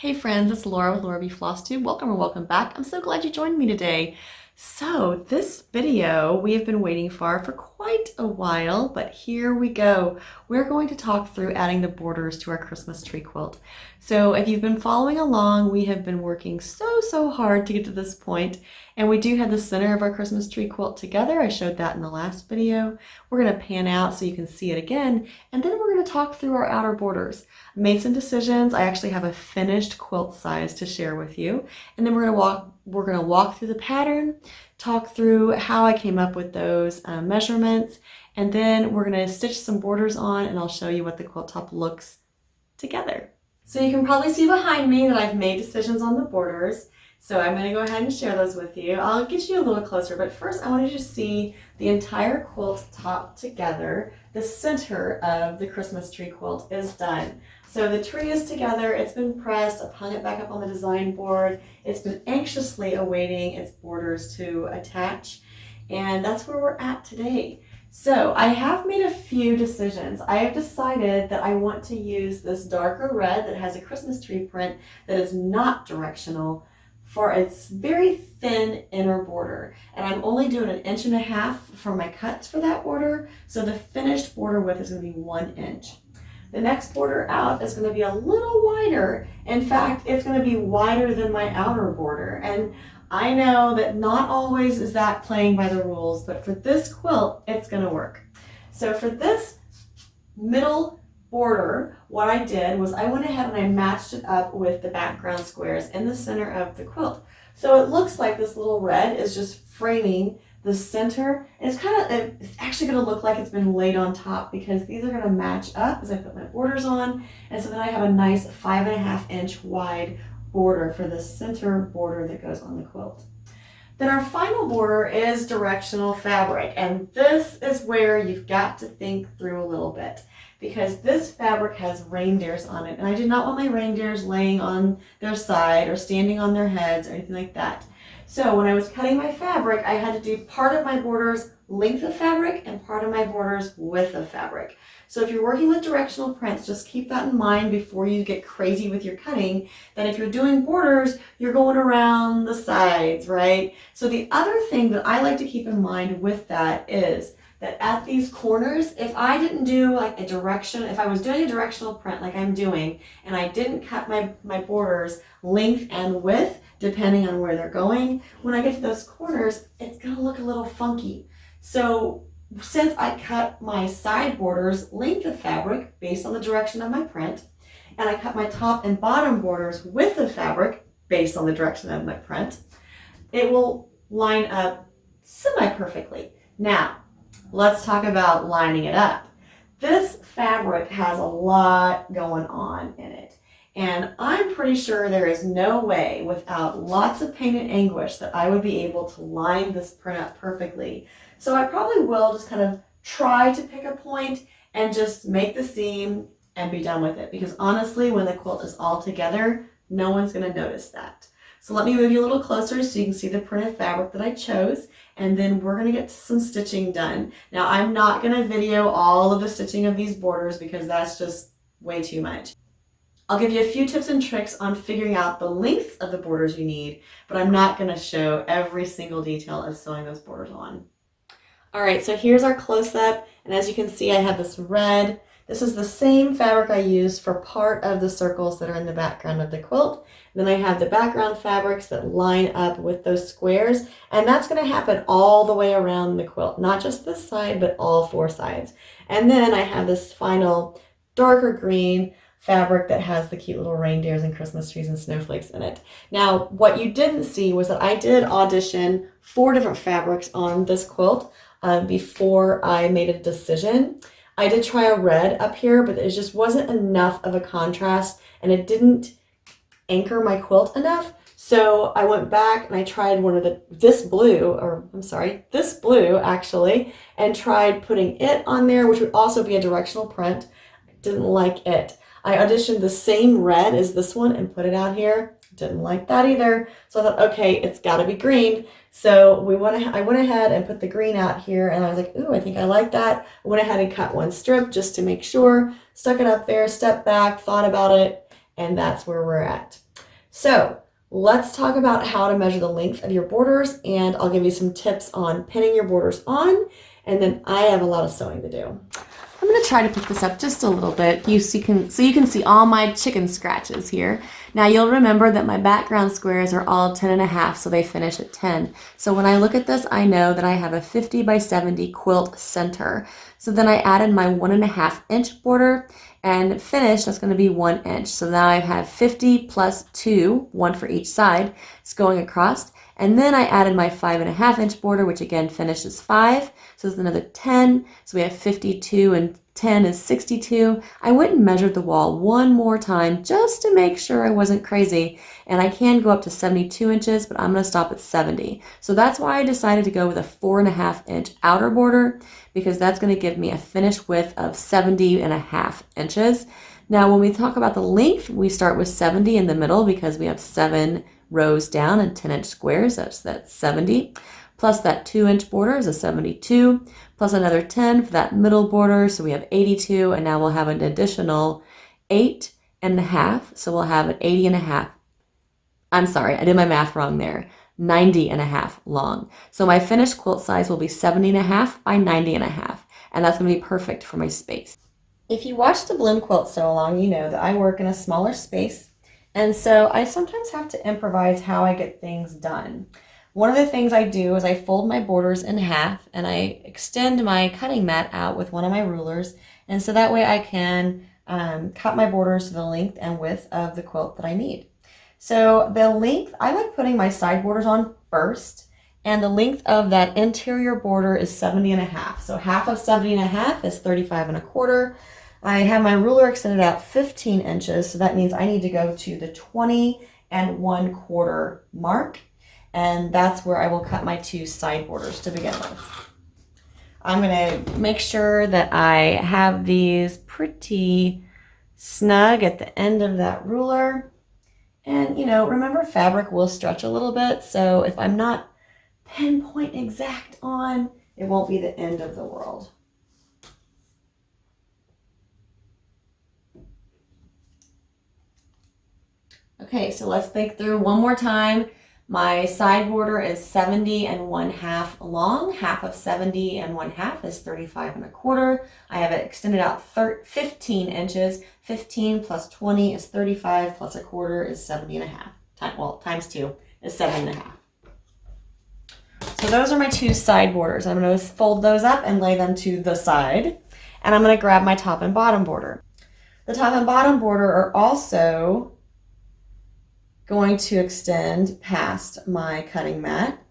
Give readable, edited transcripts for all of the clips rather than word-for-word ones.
Hey friends, it's Laura with Laura B Floss Tube. Welcome or welcome back. I'm so glad you joined me today. So this video we have been waiting for quite a while, but here we go. We're going to talk through adding the borders to our Christmas tree quilt. So if you've been following along, we have been working so hard to get to this point, and we do have the center of our Christmas tree quilt together. I showed that in the last video. We're going to pan out so you can see it again, and then we're going to talk through our outer borders. I made some decisions. I actually have a finished quilt size to share with you, and then we're going to walk through the pattern, talk through how I came up with those measurements, and then we're going to stitch some borders on, and I'll show you what the quilt top looks together. So you can probably see behind me that I've made decisions on the borders. So I'm going to go ahead and share those with you. I'll get you a little closer, but first I want you to see the entire quilt top together. The center of the Christmas tree quilt is done. So the tree is together, it's been pressed, I've hung it back up on the design board. It's been anxiously awaiting its borders to attach, and that's where we're at today. So I have made a few decisions. I have decided that I want to use this darker red that has a Christmas tree print that is not directional for its very thin inner border. And I'm only doing 1.5 inches for my cuts for that border, so the finished border width is going to be 1 inch. The next border out is going to be a little wider. In fact, it's going to be wider than my outer border. And I know that not always is that playing by the rules, but for this quilt, it's going to work. So for this middle border, what I did was I went ahead and I matched it up with the background squares in the center of the quilt. So it looks like this little red is just framing the center. And it's actually going to look like it's been laid on top because these are going to match up as I put my borders on. And so then I have a nice 5.5 inch wide border for the center border that goes on the quilt. Then our final border is directional fabric, and this is where you've got to think through a little bit because this fabric has reindeers on it, and I did not want my reindeers laying on their side or standing on their heads or anything like that. So when I was cutting my fabric, I had to do part of my borders length of fabric and part of my borders width of fabric. So if you're working with directional prints, just keep that in mind before you get crazy with your cutting, that if you're doing borders, you're going around the sides, right? So the other thing that I like to keep in mind with that is that at these corners, if I didn't do like if I was doing a directional print like I'm doing, and I didn't cut my borders length and width, depending on where they're going, when I get to those corners, it's gonna look a little funky. So since I cut my side borders length of fabric based on the direction of my print, and I cut my top and bottom borders width of fabric based on the direction of my print, it will line up semi-perfectly. Now, let's talk about lining it up. This fabric has a lot going on in it. And I'm pretty sure there is no way without lots of pain and anguish that I would be able to line this print up perfectly. So I probably will just kind of try to pick a point and just make the seam and be done with it. Because honestly, when the quilt is all together, no one's going to notice that. So let me move you a little closer so you can see the printed fabric that I chose, and then we're going to get some stitching done. Now I'm not going to video all of the stitching of these borders because that's just way too much. I'll give you a few tips and tricks on figuring out the lengths of the borders you need, but I'm not going to show every single detail of sewing those borders on. All right, so here's our close-up, and as you can see, I have this red. This is the same fabric I used for part of the circles that are in the background of the quilt. And then I have the background fabrics that line up with those squares, and that's going to happen all the way around the quilt, not just this side, but all 4 sides. And then I have this final darker green fabric that has the cute little reindeers and Christmas trees and snowflakes in it. Now, what you didn't see was that I did audition 4 different fabrics on this quilt before I made a decision. I did try a red up here, but it just wasn't enough of a contrast, and it didn't anchor my quilt enough. So I went back and I tried this blue actually, and tried putting it on there, which would also be a directional print. Didn't like it. I auditioned the same red as this one and put it out here. Didn't like that either. So I thought, okay, it's got to be green. So I went ahead and put the green out here, and I was like, ooh, I think I like that. I went ahead and cut 1 strip just to make sure, stuck it up there, stepped back, thought about it, and that's where we're at. So let's talk about how to measure the length of your borders, and I'll give you some tips on pinning your borders on, and then I have a lot of sewing to do. I'm going to try to pick this up just a little bit so you can see all my chicken scratches here. Now you'll remember that my background squares are all 10.5, so they finish at 10. So when I look at this, I know that I have a 50 by 70 quilt center. So then I added my 1.5 inch border, and finish, that's going to be 1 inch. So now I have 50 plus 2, 1 for each side. It's going across. And then I added my 5.5 inch border, which again finishes 5. So it's another 10. So we have 52 and 10 is 62. I went and measured the wall one more time just to make sure I wasn't crazy. And I can go up to 72 inches, but I'm going to stop at 70. So that's why I decided to go with a 4.5 inch outer border, because that's going to give me a finished width of 70.5 inches. Now, when we talk about the length, we start with 70 in the middle because we have 7 rows down and 10 inch squares. That's 70. Plus that 2 inch border is a 72. Plus another 10 for that middle border. So we have 82. And now we'll have an additional 8.5. So we'll have an 80.5. I'm sorry, I did my math wrong there. 90.5 long. So my finished quilt size will be 70.5 by 90.5. And that's going to be perfect for my space. If you watch the Bloom Quilt Sew Along, you know that I work in a smaller space. And so I sometimes have to improvise how I get things done. One of the things I do is I fold my borders in half and I extend my cutting mat out with one of my rulers. And so that way I can cut my borders to the length and width of the quilt that I need. So the length, I like putting my side borders on first. And the length of that interior border is 70.5. So half of 70.5 is 35.25. I have my ruler extended out 15 inches, so that means I need to go to the 20.25 mark, and that's where I will cut my 2 side borders to begin with. I'm going to make sure that I have these pretty snug at the end of that ruler. And, you know, remember fabric will stretch a little bit, so if I'm not pinpoint exact on, it won't be the end of the world. Okay, so let's think through one more time. My side border is 70.5 long. Half of 70.5 is 35.25. I have it extended out 15 inches. 15 plus 20 is 35, plus a quarter is 70.5. Times 2 is 7.5. So those are my 2 side borders. I'm going to fold those up and lay them to the side. And I'm going to grab my top and bottom border. The top and bottom border are also going to extend past my cutting mat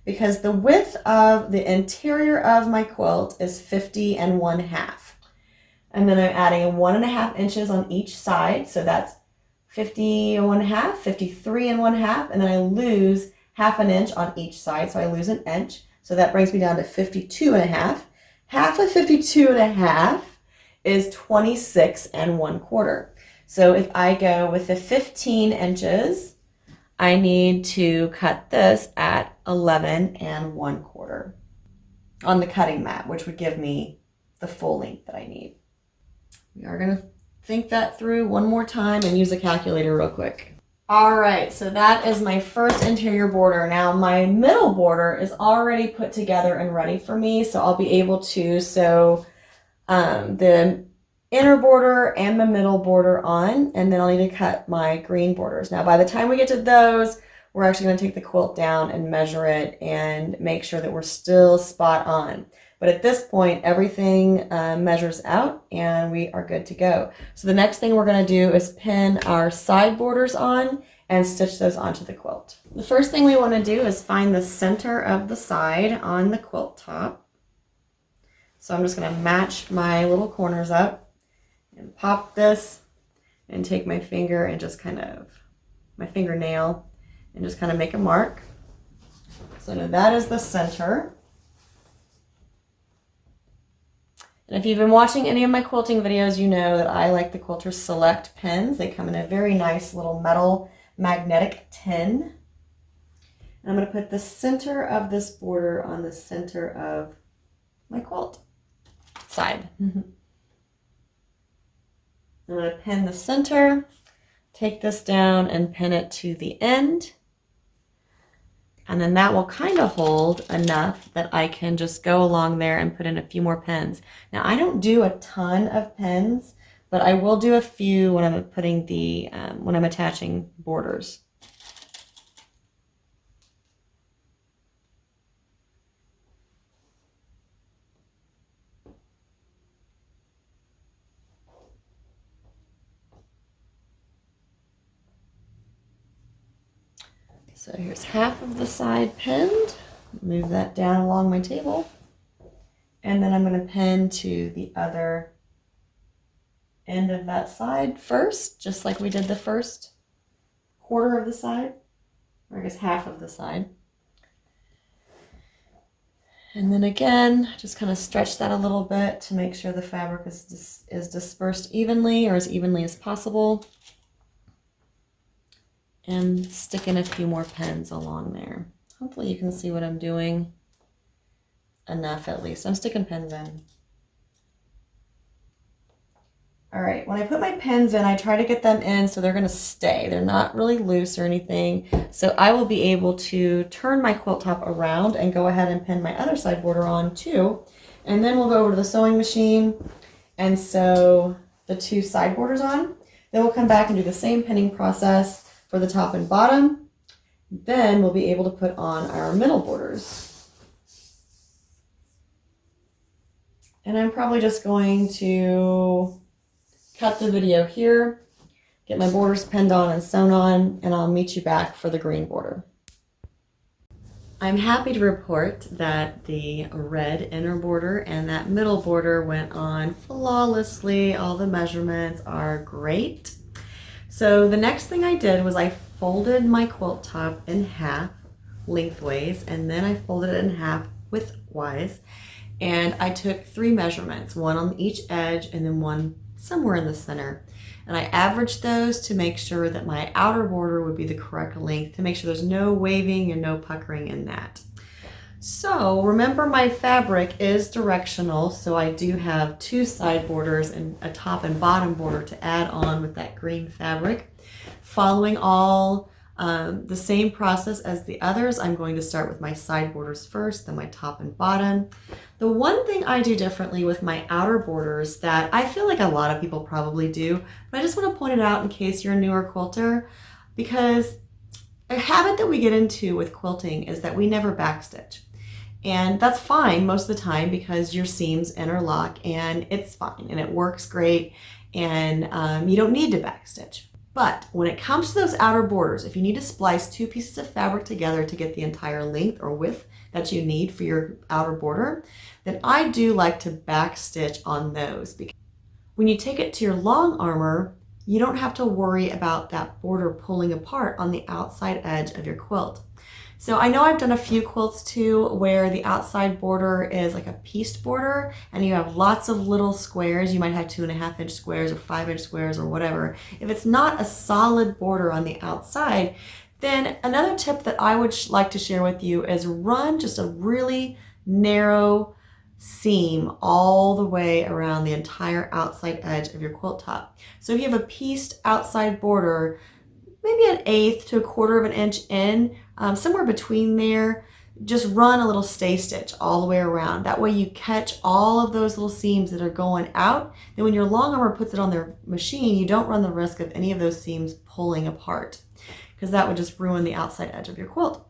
because the width of the interior of my quilt is 50.5. And then I'm adding 1.5 inches on each side. So that's 50.5, 53.5, and then I lose half an inch on each side. So I lose an inch. So that brings me down to 52.5. Half of 52.5 is 26.25. So if I go with the 15 inches, I need to cut this at 11.25 on the cutting mat, which would give me the full length that I need. We are going to think that through one more time and use a calculator real quick. All right, so that is my first interior border. Now my middle border is already put together and ready for me, so I'll be able to sew the inner border and the middle border on, and then I'll need to cut my green borders. Now by the time we get to those, we're actually going to take the quilt down and measure it and make sure that we're still spot on. But at this point, everything measures out and we are good to go. So the next thing we're going to do is pin our side borders on and stitch those onto the quilt. The first thing we want to do is find the center of the side on the quilt top. So I'm just going to match my little corners up and pop this and take my finger and just my fingernail and just kind of make a mark. So now that is the center. And if you've been watching any of my quilting videos, you know that I like the Quilter Select pins. They come in a very nice little metal magnetic tin. And I'm going to put the center of this border on the center of my quilt side. I'm going to pin the center. take this down and pin it to the end. And then that will kind of hold enough that I can just go along there and put in a few more pins. Now I don't do a ton of pins, but I will do a few when I'm putting the, when I'm attaching borders. So here's half of the side pinned. Move that down along my table. And then I'm going to pin to the other end of that side first, just like we did the first quarter of the side, or I guess half of the side. And then again, just kind of stretch that a little bit to make sure the fabric is dispersed evenly, or as evenly as possible. And stick in a few more pins along there. Hopefully you can see what I'm doing. Enough at least. I'm sticking pins in. All right, when I put my pins in, I try to get them in so they're gonna stay. They're not really loose or anything. So I will be able to turn my quilt top around and go ahead and pin my other side border on too. And then we'll go over to the sewing machine and sew the two side borders on. Then we'll come back and do the same pinning process for the top and bottom. Then we'll be able to put on our middle borders. And I'm probably just going to cut the video here, get my borders pinned on and sewn on, and I'll meet you back for the green border. I'm happy to report that the red inner border and that middle border went on flawlessly. All the measurements are great. So the next thing I did was I folded my quilt top in half lengthways, and then I folded it in half widthwise, and I took 3 measurements, one on each edge and then one somewhere in the center. And I averaged those to make sure that my outer border would be the correct length, to make sure there's no waving and no puckering in that. So remember, my fabric is directional, so I do have 2 side borders and a top and bottom border to add on with that green fabric. Following all the same process as the others, I'm going to start with my side borders first, then my top and bottom. The one thing I do differently with my outer borders that I feel like a lot of people probably do, but I just want to point it out in case you're a newer quilter, because a habit that we get into with quilting is that we never backstitch. And that's fine most of the time because your seams interlock and it's fine and it works great, and you don't need to backstitch. But when it comes to those outer borders, if you need to splice 2 pieces of fabric together to get the entire length or width that you need for your outer border, then I do like to backstitch on those, because when you take it to your long armor, you don't have to worry about that border pulling apart on the outside edge of your quilt. So I know I've done a few quilts too where the outside border is like a pieced border and you have lots of little squares. You might have 2.5-inch squares or 5-inch squares or whatever. If it's not a solid border on the outside, then another tip that I would like to share with you is run just a really narrow seam all the way around the entire outside edge of your quilt top. So if you have a pieced outside border, maybe 1/8 to 1/4 of an inch in, somewhere between there, just run a little stay stitch all the way around. That way you catch all of those little seams that are going out. Then when your long armor puts it on their machine, you don't run the risk of any of those seams pulling apart, because that would just ruin the outside edge of your quilt.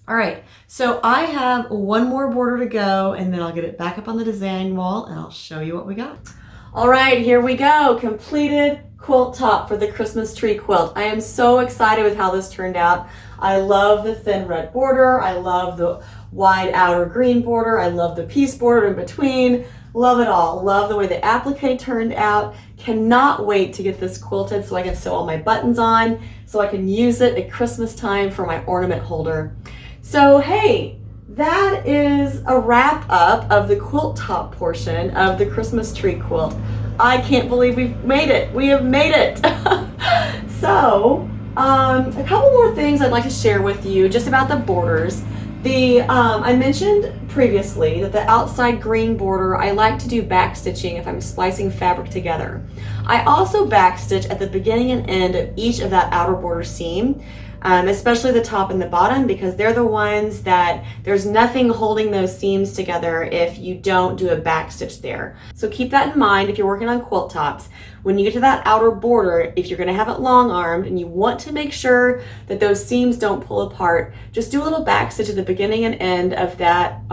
All right, so I have one more border to go, and then I'll get it back up on the design wall and I'll show you what we got. All right, here we go. Completed quilt top for the Christmas tree quilt. I am so excited with how this turned out. I love the thin red border. I love the wide outer green border. I love the piece border in between. Love it all. Love the way the applique turned out. Cannot wait to get this quilted so I can sew all my buttons on, so I can use it at Christmas time for my ornament holder. So hey, that is a wrap up of the quilt top portion of the Christmas tree quilt. I can't believe we've made it. We have made it. So, a couple more things I'd like to share with you just about the borders. I mentioned previously that the outside green border, I like to do back stitching if I'm splicing fabric together. I also back stitch at the beginning and end of each of that outer border seam, especially the top and the bottom, because they're the ones that there's nothing holding those seams together if you don't do a back stitch there. So keep that in mind if you're working on quilt tops. When you get to that outer border, if you're going to have it long armed and you want to make sure that those seams don't pull apart, just do a little back stitch at the beginning and end of that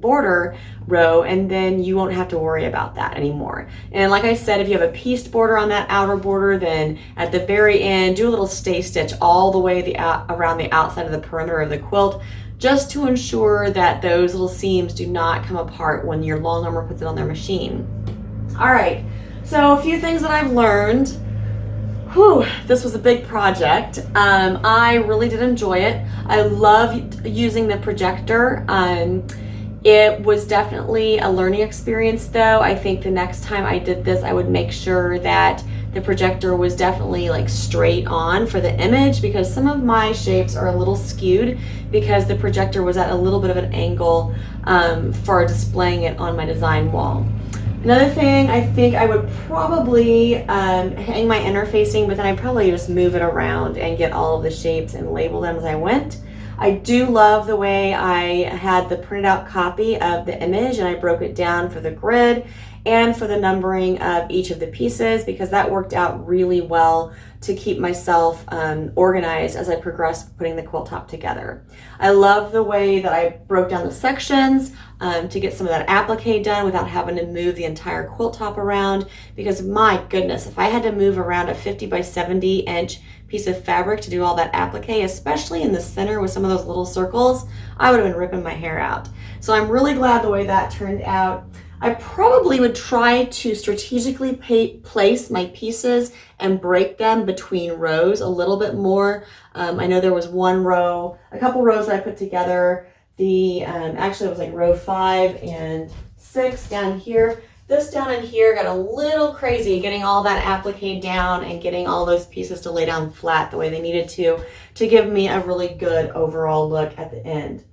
border row, and then you won't have to worry about that anymore. And like I said, if you have a pieced border on that outer border, then at the very end, do a little stay stitch all the way around the outside of the perimeter of the quilt, just to ensure that those little seams do not come apart when your long armer puts it on their machine. All right. So a few things that I've learned. Whew, this was a big project. I really did enjoy it. I love using the projector. It was definitely a learning experience though. I think the next time I did this, I would make sure that the projector was definitely like straight on for the image, because some of my shapes are a little skewed because the projector was at a little bit of an angle for displaying it on my design wall. Another thing, I think I would probably hang my interfacing, but then I'd probably just move it around and get all of the shapes and label them as I went. I do love the way I had the printed out copy of the image and I broke it down for the grid and for the numbering of each of the pieces, because that worked out really well to keep myself organized as I progressed putting the quilt top together. I love the way that I broke down the sections to get some of that applique done without having to move the entire quilt top around, because my goodness, if I had to move around a 50 by 70 inch piece of fabric to do all that applique, especially in the center with some of those little circles, I would have been ripping my hair out. So I'm really glad the way that turned out. I probably would try to strategically place my pieces and break them between rows a little bit more. I know there was a couple rows that I put together. Actually it was like row 5 and 6 down here. This down in here got a little crazy getting all that applique down and getting all those pieces to lay down flat the way they needed to give me a really good overall look at the end.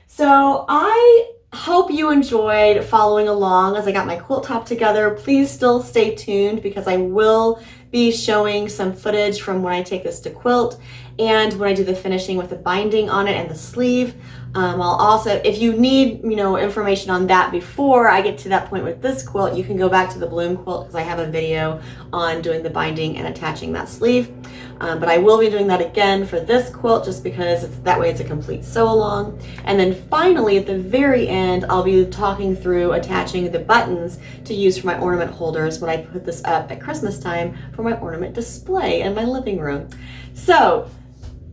So I hope you enjoyed following along as I got my quilt top together. Please still stay tuned, because I will be showing some footage from when I take this to quilt and when I do the finishing with the binding on it and the sleeve. I'll also, if you need, information on that before I get to that point with this quilt, you can go back to the bloom quilt, because I have a video on doing the binding and attaching that sleeve. But I will be doing that again for this quilt, just because that way it's a complete sew along. And then finally at the very end, I'll be talking through attaching the buttons to use for my ornament holders when I put this up at Christmas time for my ornament display in my living room. So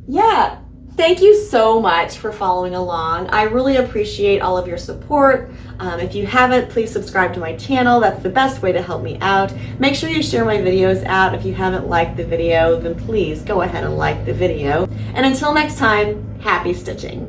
yeah, thank you so much for following along. I really appreciate all of your support. If you haven't, please subscribe to my channel. That's the best way to help me out. Make sure you share my videos out. If you haven't liked the video, then please go ahead and like the video. And until next time, happy stitching.